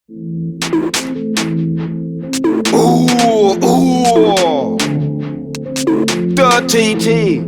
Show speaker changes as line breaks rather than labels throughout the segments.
Ooh, ooh. Dirty T.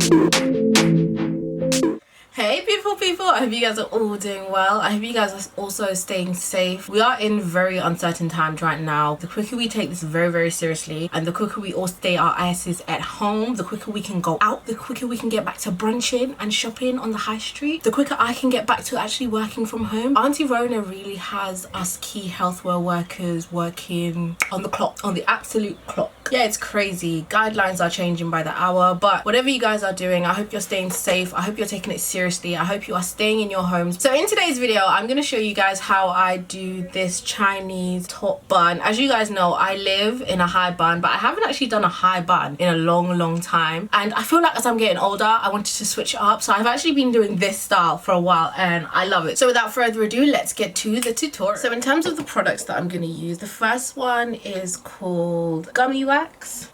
Hey beautiful people, I hope you guys are all doing well. I hope you guys are also staying safe. We are in very uncertain times right now. The quicker we take this very, very seriously, and the quicker we all stay our asses at home, the quicker we can go out, the quicker we can get back to brunching and shopping on the high street, the quicker I can get back to actually working from home. Auntie Rona really has us key healthcare workers working on the clock, on the absolute clock. Yeah, it's crazy. Guidelines are changing by the hour, but whatever you guys are doing, I hope you're staying safe. I hope you're taking it seriously. I hope you are staying in your homes. So in today's video, I'm going to show you guys how I do this Chinese top bun. As you guys know, I live in a high bun, but I haven't actually done a high bun in a long time. And I feel like as I'm getting older, I wanted to switch it up. So I've actually been doing this style for a while and I love it. So without further ado, let's get to the tutorial. So in terms of the products that I'm going to use, the first one is called Gummy Wax.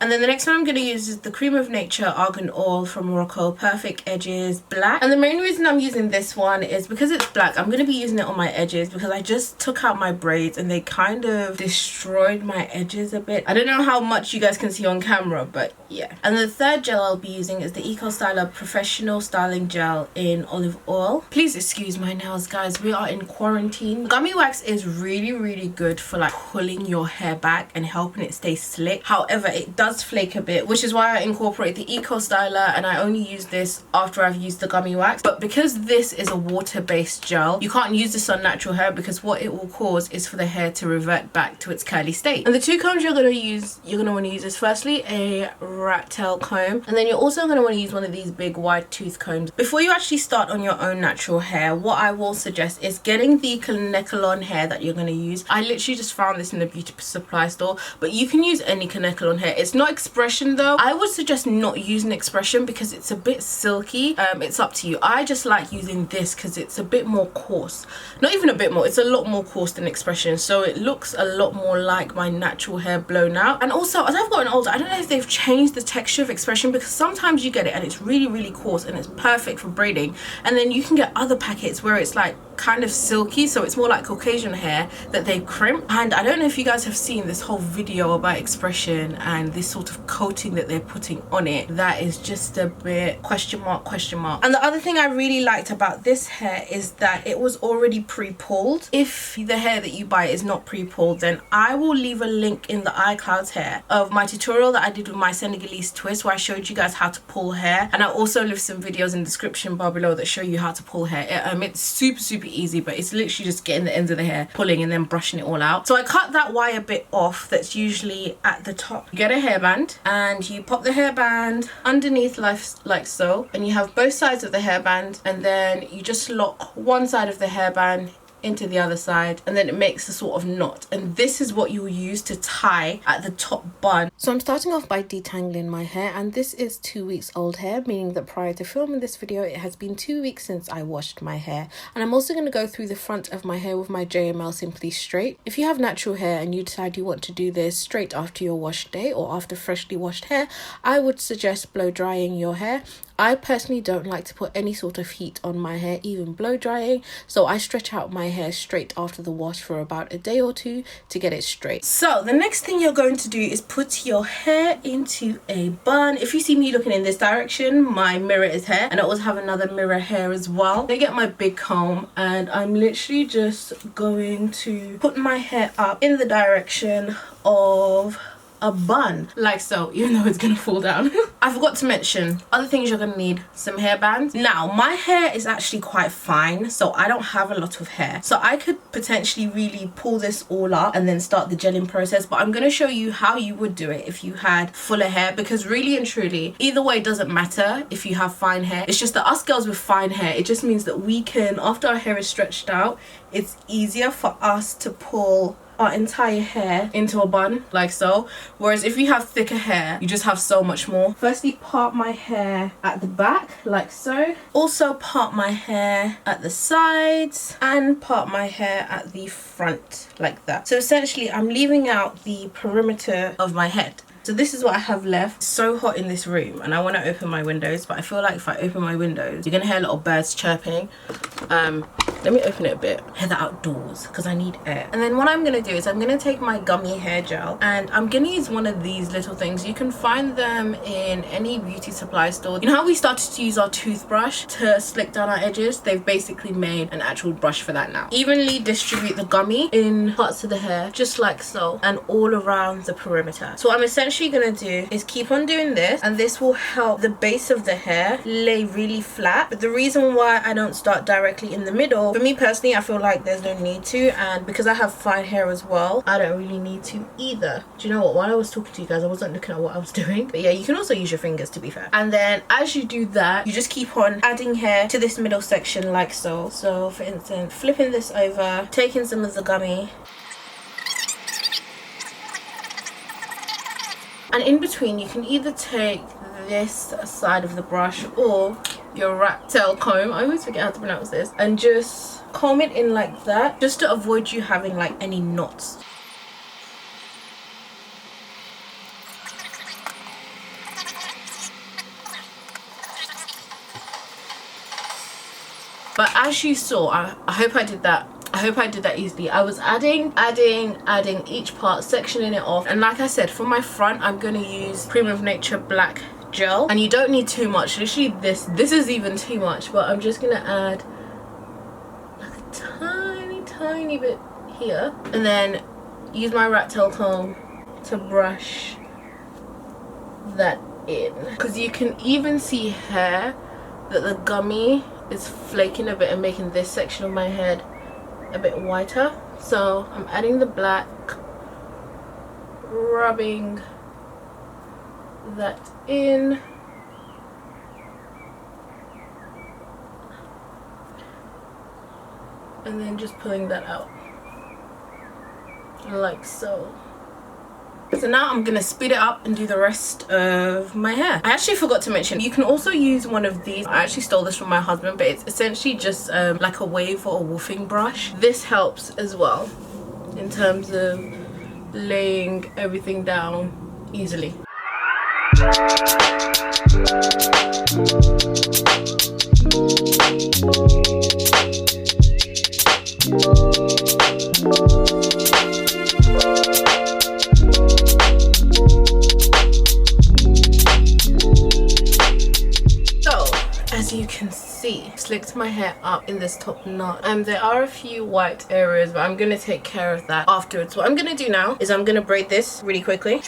And then the next one I'm going to use is the Cream of Nature Argan Oil from Morocco, Perfect Edges Black. And the main reason I'm using this one is because it's black. I'm going to be using it on my edges because I just took out my braids and they kind of destroyed my edges a bit. I don't know how much you guys can see on camera, but yeah. And the third gel I'll be using is the Eco Styler Professional Styling Gel in olive oil. Please excuse my nails, guys. We are in quarantine. Gummy wax is really good for like pulling your hair back and helping it stay slick. However, it does flake a bit, which is why I incorporate the Eco Styler, and I only use this after I've used the gummy wax. But because this is a water-based gel, you can't use this on natural hair because what it will cause is for the hair to revert back to its curly state. And the two combs you're going to want to use is firstly a rat tail comb, and then you're also going to want to use one of these big wide tooth combs. Before you actually start on your own natural hair, what I will suggest is getting the kanekalon hair that you're going to use. I literally just found this in the beauty supply store, but you can use any kanekalon hair. It's not expression though. I would suggest not using expression because it's a bit silky. It's up to you. I just like using this because it's a bit more coarse. Not even a bit more, it's a lot more coarse than expression, so it looks a lot more like my natural hair blown out. And also, as I've gotten older, I don't know if they've changed the texture of expression, because sometimes you get it and it's really coarse and it's perfect for braiding, and then you can get other packets where it's like kind of silky, so it's more like Caucasian hair that they crimp. And I don't know if you guys have seen this whole video about expression and this sort of coating that they're putting on it that is just a bit question mark. And the other thing I really liked about this hair is that it was already pre-pulled. If the hair that you buy is not pre-pulled, then I will leave a link in the iClouds hair of my tutorial that I did with my Senegalese twist, where I showed you guys how to pull hair, and I also leave some videos in the description bar below that show you how to pull hair. It's super easy, but it's literally just getting the ends of the hair, pulling and then brushing it all out. So I cut that wire bit off that's usually at the top. You get a hairband and you pop the hairband underneath like so, and you have both sides of the hairband, and then you just lock one side of the hairband into the other side, and then it makes a sort of knot, and this is what you'll use to tie at the top bun. So I'm starting off by detangling my hair, and this is 2 weeks old hair, meaning that prior to filming this video it has been 2 weeks since I washed my hair. And I'm also going to go through the front of my hair with my JML Simply Straight. If you have natural hair and you decide you want to do this straight after your wash day or after freshly washed hair, I would suggest blow drying your hair. I personally don't like to put any sort of heat on my hair, even blow drying, so I stretch out my hair straight after the wash for about a day or two to get it straight. So the next thing you're going to do is put your hair into a bun. If you see me looking in this direction, my mirror is hair, and I also have another mirror hair as well. I get my big comb and I'm literally just going to put my hair up in the direction of a bun, like so, even though it's gonna fall down. I forgot to mention other things you're gonna need: some hairbands. Now my hair is actually quite fine, so I don't have a lot of hair, so I could potentially really pull this all up and then start the gelling process, but I'm gonna show you how you would do it if you had fuller hair, because really and truly either way it doesn't matter if you have fine hair. It's just that us girls with fine hair, it just means that we can, after our hair is stretched out, it's easier for us to pull our entire hair into a bun, like so. Whereas if you have thicker hair, you just have so much more. Firstly, part my hair at the back, like so. Also part my hair at the sides, and part my hair at the front, like that. So essentially, I'm leaving out the perimeter of my head. So this is what I have left. It's so hot in this room and I want to open my windows, but I feel like if I open my windows, you're gonna hear little birds chirping. Let me open it a bit. Head outdoors because I need air. And then what I'm gonna do is I'm gonna take my gummy hair gel and I'm gonna use one of these little things. You can find them in any beauty supply store. You know how we started to use our toothbrush to slick down our edges? They've basically made an actual brush for that now. Evenly distribute the gummy in parts of the hair, just like so, and all around the perimeter. So what I'm essentially gonna do is keep on doing this, and this will help the base of the hair lay really flat. But the reason why I don't start directly in the middle, for me personally, I feel like there's no need to, and because I have fine hair as well, I don't really need to either. Do you know what, while I was talking to you guys, I wasn't looking at what I was doing, but yeah, you can also use your fingers, to be fair. And then as you do that, you just keep on adding hair to this middle section like so. So for instance, flipping this over, taking some of the gummy, and in between you can either take this side of the brush or your rat tail comb, I always forget how to pronounce this, and just comb it in like that, just to avoid you having like any knots. But as you saw, I hope I did that. I hope I did that easily. I was adding each part, sectioning it off. And like I said, for my front, I'm going to use Creme of Nature Black Gel. And you don't need too much. Literally this is even too much. But I'm just going to add like a tiny bit here. And then use my rat tail comb to brush that in. Because you can even see here that the gummy is flaking a bit and making this section of my head a bit whiter. So I'm adding the black, rubbing that in, and then just pulling that out like so. So now I'm gonna speed it up and do the rest of my hair. I actually forgot to mention, you can also use one of these. I actually stole this from my husband, but it's essentially just like a wave or a woofing brush. This helps as well in terms of laying everything down easily. As you can see, slicked my hair up in this top knot. There are a few white areas, but I'm gonna take care of that afterwards. What I'm gonna do now is I'm gonna braid this really quickly.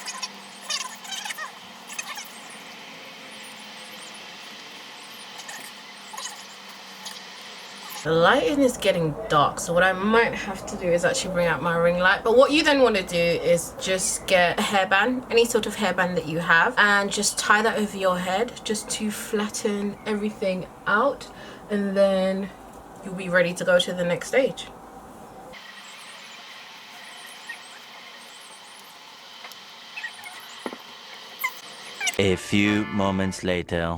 The lighting is getting dark, so what I might have to do is actually bring out my ring light. But what you then want to do is just get a hairband, any sort of hairband that you have, and just tie that over your head just to flatten everything out, and then you'll be ready to go to the next stage.
A few moments later.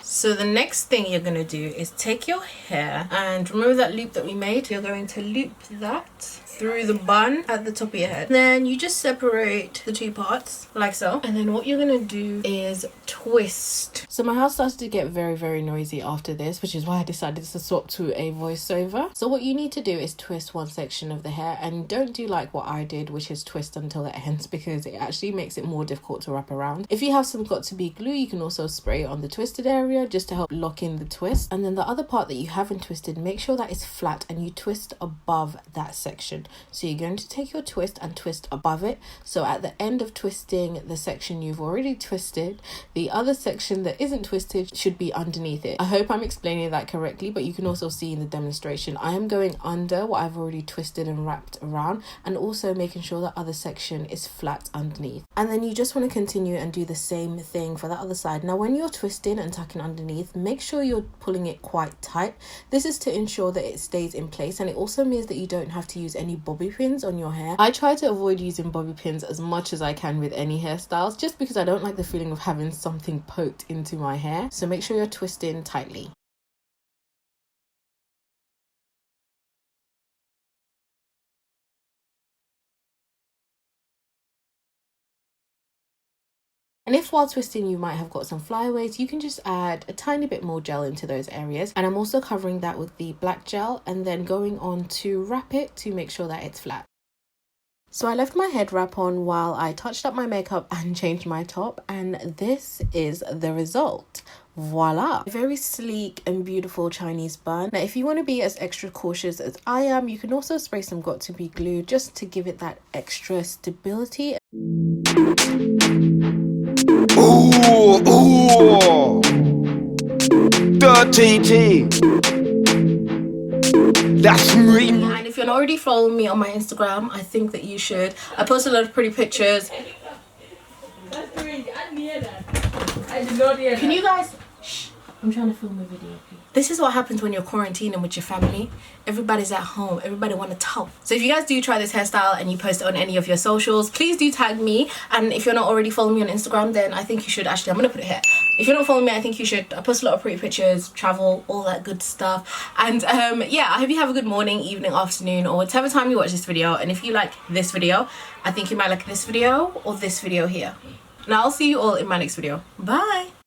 So the next thing you're going to do is take your hair, and remember that loop that we made? You're going to loop that through the bun at the top of your head. Then you just separate the two parts like so, and then what you're going to do is twist. So my house started to get very noisy after this, which is why I decided to swap to a voiceover. So what you need to do is twist one section of the hair, and don't do like what I did, which is twist until it ends, because it actually makes it more difficult to wrap around. If you have some got-to-be glue, you can also spray it on the twisted area just to help lock in the twist. And then the other part that you haven't twisted, make sure that it's flat and you twist above that section. So you're going to take your twist and twist above it. So at the end of twisting the section you've already twisted, the other section that isn't twisted should be underneath it. I hope I'm explaining that correctly, but you can also see in the demonstration I am going under what I've already twisted and wrapped around, and also making sure that other section is flat underneath. And then you just want to continue and do the same thing for the other side. Now when you're twisting and tucking underneath, make sure you're pulling it quite tight. This is to ensure that it stays in place, and it also means that you don't have to use any bobby pins on your hair. I try to avoid using bobby pins as much as I can with any hairstyles, just because I don't like the feeling of having something poked into my hair. So make sure you're twisting tightly. And if while twisting you might have got some flyaways, you can just add a tiny bit more gel into those areas. And I'm also covering that with the black gel and then going on to wrap it to make sure that it's flat. So I left my head wrap on while I touched up my makeup and changed my top, and this is the result. Voila! A very sleek and beautiful Chinese bun. Now if you want to be as extra cautious as I am, you can also spray some got-to-be glue just to give it that extra stability.
Ooh, ooh. Dirty tea. That's me.
And if you're not already following me on my Instagram, I think that you should. I post a lot of pretty pictures. Can you guys... Shh, I'm trying to film a video, please. This is what happens when you're quarantining with your family. Everybody's at home. Everybody want to talk. So if you guys do try this hairstyle and you post it on any of your socials, please do tag me. And if you're not already following me on Instagram, then I think you should. Actually, I'm going to put it here. If you're not following me, I think you should. I post a lot of pretty pictures, travel, all that good stuff. And yeah, I hope you have a good morning, evening, afternoon, or whatever time you watch this video. And if you like this video, I think you might like this video or this video here. And I'll see you all in my next video. Bye.